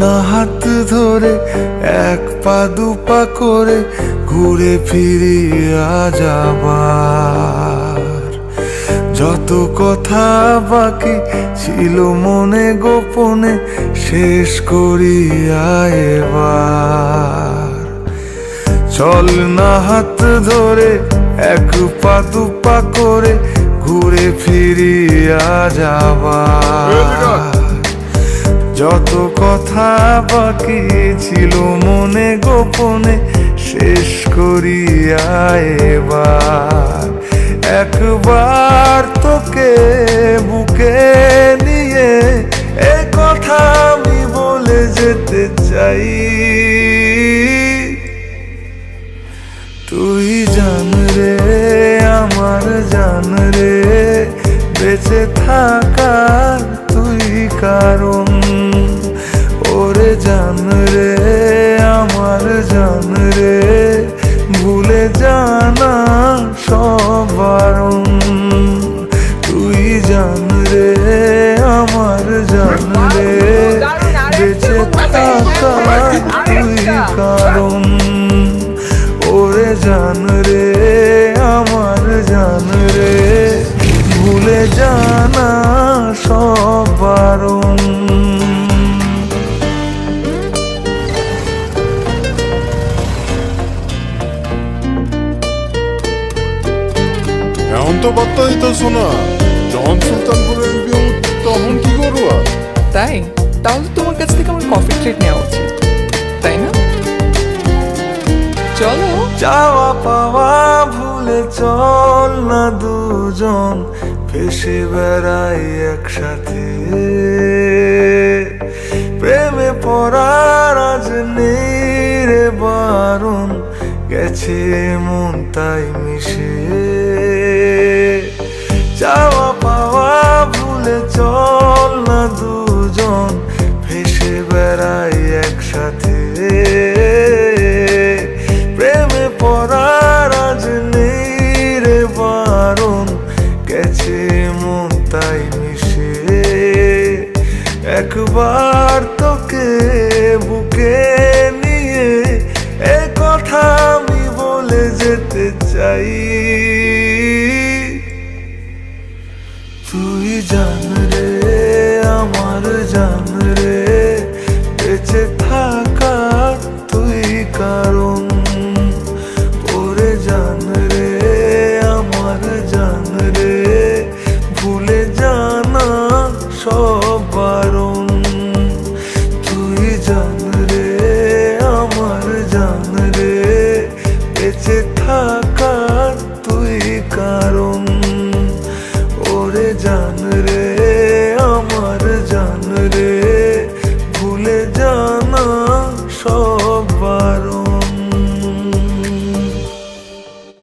না হাত ধরে এক পা দুপা করে ঘুরে ফিরিয়া যাবার। যত কথা বাকি ছিল মনে গোপনে শেষ করিয়া এবার। চল না হাত ধরে এক পা দুপা করে ঘুরে ফিরিয়া যাবার। যত কথা বাকি ছিল মনে গোপনে শেষ করিয়া এবার। একবার তোকে বুকে নিয়ে এ কথা আমি বলে যেতে চাই। তুই জান রে আমার জান রে, বেঁচে থাকার তুই কারণ। ওরে জান রে আমার জান রে, ভুলে জানা সব বারণ। তুই জান রে আমার জান রে, বেঁচে থাকার তুই কারণ। ওরে জান রে আমার জান রে, ভুলে জানা সব বারণ। এখন তো বার্তা দিতেছ না, যখন সুলতানপুরে এমপি তখন কি করবা? তাই? তাহলে তোমার কাছ থেকে আমার কফি ট্রিট নেওয়া উচিত, তাই না? চলো। চাওয়া পাওয়া ভুলে চল না দুজন ভেসে বেড়াই একসাথে। প্রেমে পড়ার আজ নেই রে বারণ, গেছে মন তাই মিশে। চাওয়া পাওয়া ভুলে চল না দুজন ভেসে বেড়াই একসাথে। প্রেমে পড়ার আজ নেই রে বারণ, গেছে মন তাই মিশে। একবার তোকে বুকে নিয়ে এ কথা আমি বলে যেতে চাই। তুই জান রে আমার জান রে, বেঁচে থাকার তুই কারণ। ওরে জান রে আমার জান রে, ভুলে জানা সব বারণ। তুই জান রে আমার জান রে, বেঁচে থাকার তুই কারণ।